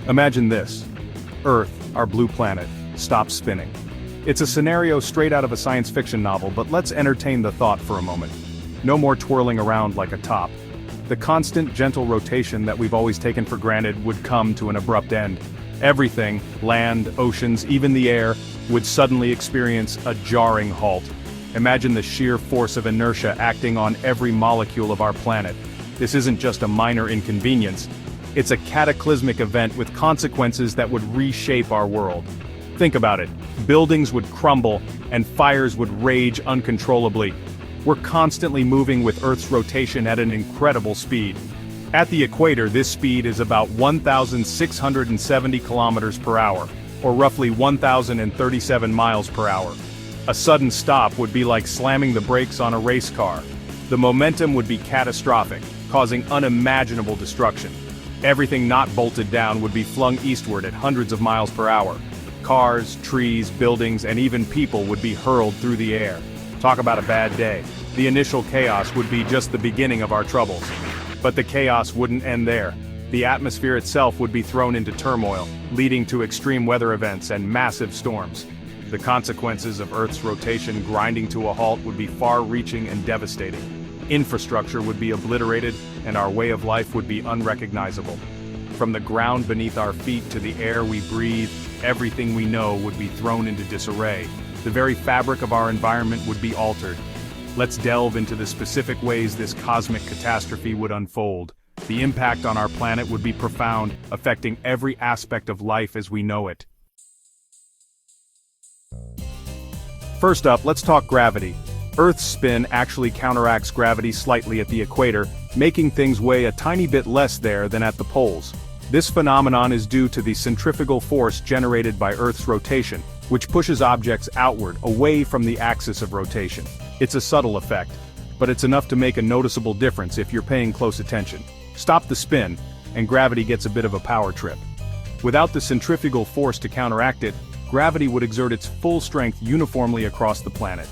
Imagine this. Earth, our blue planet, stops spinning. It's a scenario straight out of a science fiction novel, but let's entertain the thought for a moment. No more twirling around like a top. The constant, gentle rotation that we've always taken for granted would come to an abrupt end. Everything, land, oceans, even the air, would suddenly experience a jarring halt. Imagine the sheer force of inertia acting on every molecule of our planet. This isn't just a minor inconvenience. It's a cataclysmic event with consequences that would reshape our world. Think about it. Buildings would crumble, and fires would rage uncontrollably. We're constantly moving with Earth's rotation at an incredible speed. At the equator, this speed is about 1,670 kilometers per hour, or roughly 1,037 miles per hour. A sudden stop would be like slamming the brakes on a race car. The momentum would be catastrophic, causing unimaginable destruction. Everything not bolted down would be flung eastward at hundreds of miles per hour. Cars, trees, buildings, and even people would be hurled through the air. Talk about a bad day. The initial chaos would be just the beginning of our troubles. But the chaos wouldn't end there. The atmosphere itself would be thrown into turmoil, leading to extreme weather events and massive storms. The consequences of Earth's rotation grinding to a halt would be far-reaching and devastating. Infrastructure would be obliterated, and our way of life would be unrecognizable. From the ground beneath our feet to the air we breathe, everything we know would be thrown into disarray. The very fabric of our environment would be altered. Let's delve into the specific ways this cosmic catastrophe would unfold. The impact on our planet would be profound, affecting every aspect of life as we know it. First up, let's talk gravity. Earth's spin actually counteracts gravity slightly at the equator, making things weigh a tiny bit less there than at the poles. This phenomenon is due to the centrifugal force generated by Earth's rotation, which pushes objects outward, away from the axis of rotation. It's a subtle effect, but it's enough to make a noticeable difference if you're paying close attention. Stop the spin, and gravity gets a bit of a power trip. Without the centrifugal force to counteract it, gravity would exert its full strength uniformly across the planet.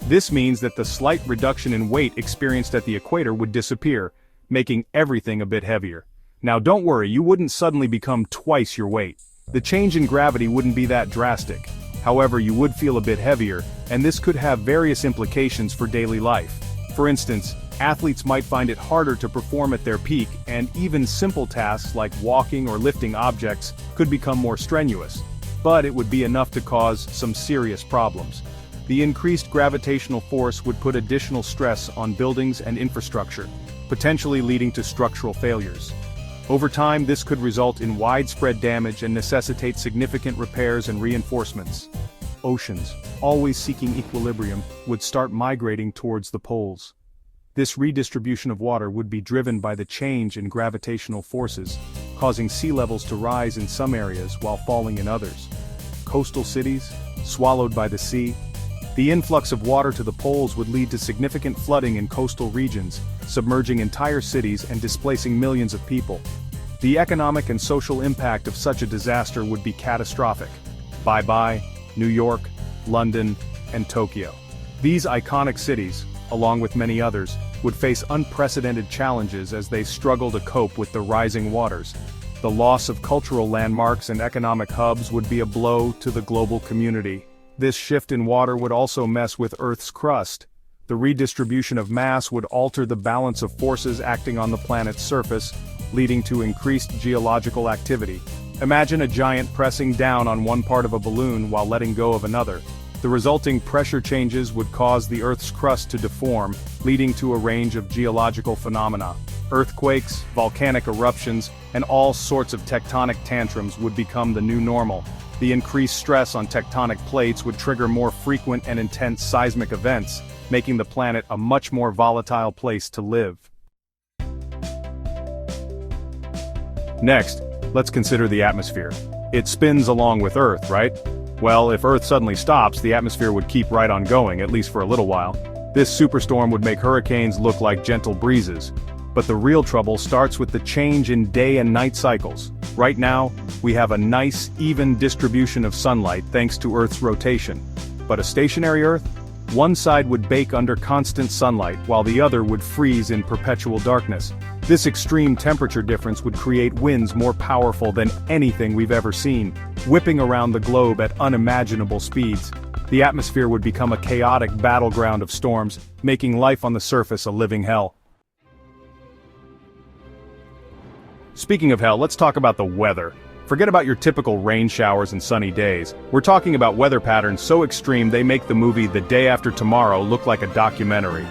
This means that the slight reduction in weight experienced at the equator would disappear, making everything a bit heavier. Now don't worry, you wouldn't suddenly become twice your weight. The change in gravity wouldn't be that drastic. However, you would feel a bit heavier, and this could have various implications for daily life. For instance, athletes might find it harder to perform at their peak, and even simple tasks like walking or lifting objects could become more strenuous. But it would be enough to cause some serious problems. The increased gravitational force would put additional stress on buildings and infrastructure, potentially leading to structural failures. Over time, this could result in widespread damage and necessitate significant repairs and reinforcements. Oceans, always seeking equilibrium, would start migrating towards the poles. This redistribution of water would be driven by the change in gravitational forces, causing sea levels to rise in some areas while falling in others. Coastal cities, swallowed by the sea. The influx of water to the poles would lead to significant flooding in coastal regions, submerging entire cities and displacing millions of people. The economic and social impact of such a disaster would be catastrophic. Bye-bye, New York, London, and Tokyo. These iconic cities, along with many others, would face unprecedented challenges as they struggle to cope with the rising waters. The loss of cultural landmarks and economic hubs would be a blow to the global community. This shift in water would also mess with Earth's crust. The redistribution of mass would alter the balance of forces acting on the planet's surface, leading to increased geological activity. Imagine a giant pressing down on one part of a balloon while letting go of another. The resulting pressure changes would cause the Earth's crust to deform, leading to a range of geological phenomena. Earthquakes, volcanic eruptions, and all sorts of tectonic tantrums would become the new normal. The increased stress on tectonic plates would trigger more frequent and intense seismic events, making the planet a much more volatile place to live. Next, let's consider the atmosphere. It spins along with Earth, right? Well, if Earth suddenly stops, the atmosphere would keep right on going, at least for a little while. This superstorm would make hurricanes look like gentle breezes. But the real trouble starts with the change in day and night cycles. Right now, we have a nice, even distribution of sunlight thanks to Earth's rotation. But a stationary Earth? One side would bake under constant sunlight while the other would freeze in perpetual darkness. This extreme temperature difference would create winds more powerful than anything we've ever seen, whipping around the globe at unimaginable speeds. The atmosphere would become a chaotic battleground of storms, making life on the surface a living hell. Speaking of hell, let's talk about the weather. Forget about your typical rain showers and sunny days. We're talking about weather patterns so extreme they make the movie The Day After Tomorrow look like a documentary.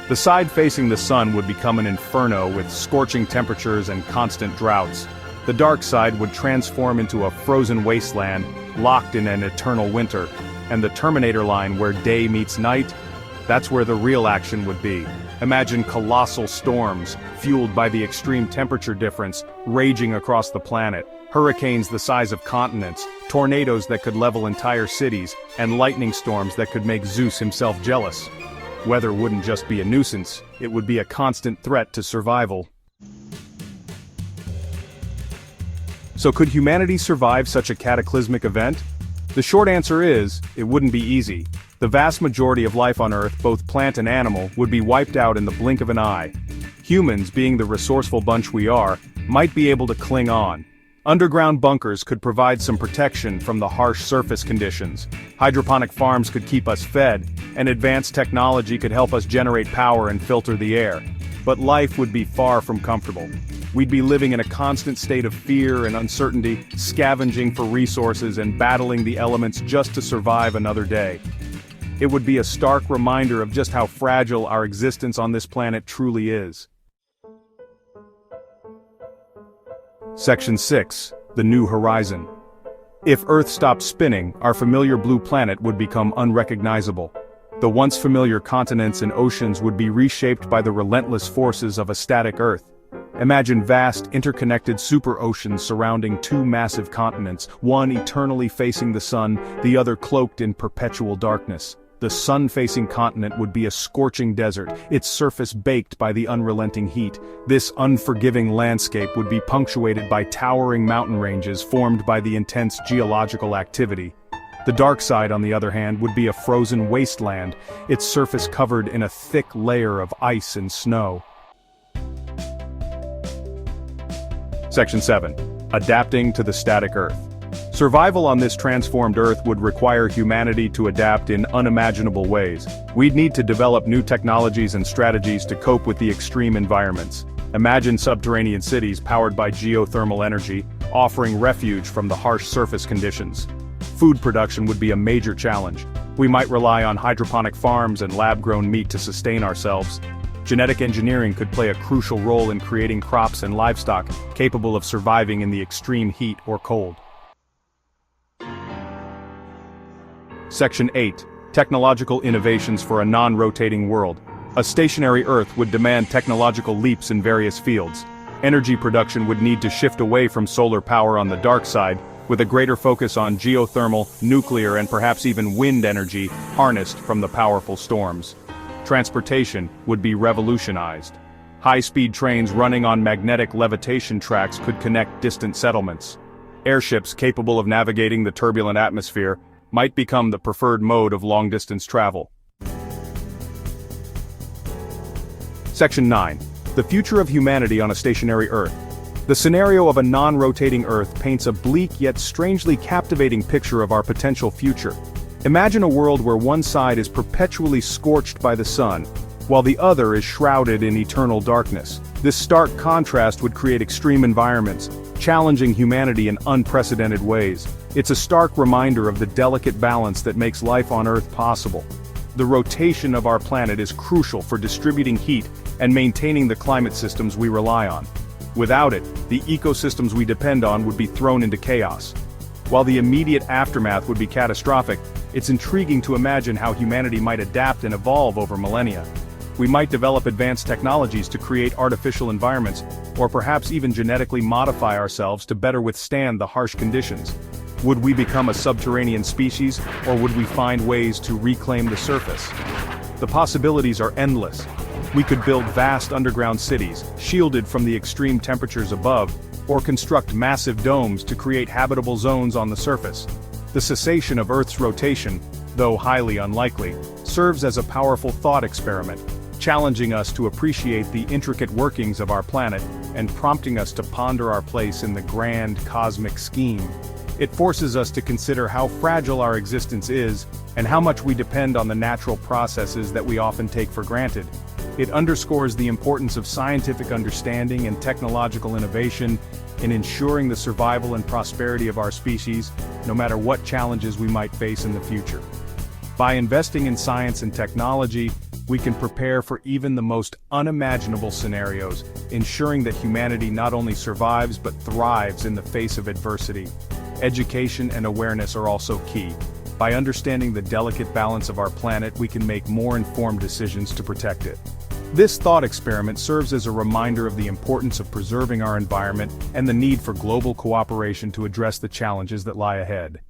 The side facing the sun would become an inferno with scorching temperatures and constant droughts. The dark side would transform into a frozen wasteland, locked in an eternal winter. And the Terminator line where day meets night? That's where the real action would be. Imagine colossal storms, fueled by the extreme temperature difference, raging across the planet. Hurricanes the size of continents, tornadoes that could level entire cities, and lightning storms that could make Zeus himself jealous. Weather wouldn't just be a nuisance, it would be a constant threat to survival. So could humanity survive such a cataclysmic event? The short answer is, it wouldn't be easy. The vast majority of life on Earth, both plant and animal, would be wiped out in the blink of an eye. Humans, being the resourceful bunch we are, might be able to cling on. Underground bunkers could provide some protection from the harsh surface conditions. Hydroponic farms could keep us fed, and advanced technology could help us generate power and filter the air. But life would be far from comfortable. We'd be living in a constant state of fear and uncertainty, scavenging for resources and battling the elements just to survive another day. It would be a stark reminder of just how fragile our existence on this planet truly is. Section 6. The New Horizon. If Earth stopped spinning, our familiar blue planet would become unrecognizable. The once familiar continents and oceans would be reshaped by the relentless forces of a static Earth. Imagine vast, interconnected super-oceans surrounding two massive continents, one eternally facing the sun, the other cloaked in perpetual darkness. The sun-facing continent would be a scorching desert, its surface baked by the unrelenting heat. This unforgiving landscape would be punctuated by towering mountain ranges formed by the intense geological activity. The dark side, on the other hand, would be a frozen wasteland, its surface covered in a thick layer of ice and snow. Section 7. Adapting to the static Earth. Survival on this transformed Earth would require humanity to adapt in unimaginable ways. We'd need to develop new technologies and strategies to cope with the extreme environments. Imagine subterranean cities powered by geothermal energy, offering refuge from the harsh surface conditions. Food production would be a major challenge. We might rely on hydroponic farms and lab-grown meat to sustain ourselves. Genetic engineering could play a crucial role in creating crops and livestock capable of surviving in the extreme heat or cold. Section 8. Technological innovations for a non-rotating world. A stationary Earth would demand technological leaps in various fields. Energy production would need to shift away from solar power on the dark side, with a greater focus on geothermal, nuclear, and perhaps even wind energy harnessed from the powerful storms. Transportation would be revolutionized. High-speed trains running on magnetic levitation tracks could connect distant settlements. Airships capable of navigating the turbulent atmosphere might become the preferred mode of long-distance travel. Section 9. The future of humanity on a stationary Earth. The scenario of a non-rotating Earth paints a bleak yet strangely captivating picture of our potential future. Imagine a world where one side is perpetually scorched by the sun, while the other is shrouded in eternal darkness. This stark contrast would create extreme environments, challenging humanity in unprecedented ways. It's a stark reminder of the delicate balance that makes life on Earth possible. The rotation of our planet is crucial for distributing heat and maintaining the climate systems we rely on. Without it, the ecosystems we depend on would be thrown into chaos. While the immediate aftermath would be catastrophic, it's intriguing to imagine how humanity might adapt and evolve over millennia. We might develop advanced technologies to create artificial environments, or perhaps even genetically modify ourselves to better withstand the harsh conditions. Would we become a subterranean species, or would we find ways to reclaim the surface? The possibilities are endless. We could build vast underground cities, shielded from the extreme temperatures above, or construct massive domes to create habitable zones on the surface. The cessation of Earth's rotation, though highly unlikely, serves as a powerful thought experiment, challenging us to appreciate the intricate workings of our planet and prompting us to ponder our place in the grand cosmic scheme. It forces us to consider how fragile our existence is and how much we depend on the natural processes that we often take for granted. It underscores the importance of scientific understanding and technological innovation in ensuring the survival and prosperity of our species, no matter what challenges we might face in the future. By investing in science and technology, we can prepare for even the most unimaginable scenarios, ensuring that humanity not only survives but thrives in the face of adversity. Education and awareness are also key. By understanding the delicate balance of our planet, we can make more informed decisions to protect it. This thought experiment serves as a reminder of the importance of preserving our environment and the need for global cooperation to address the challenges that lie ahead.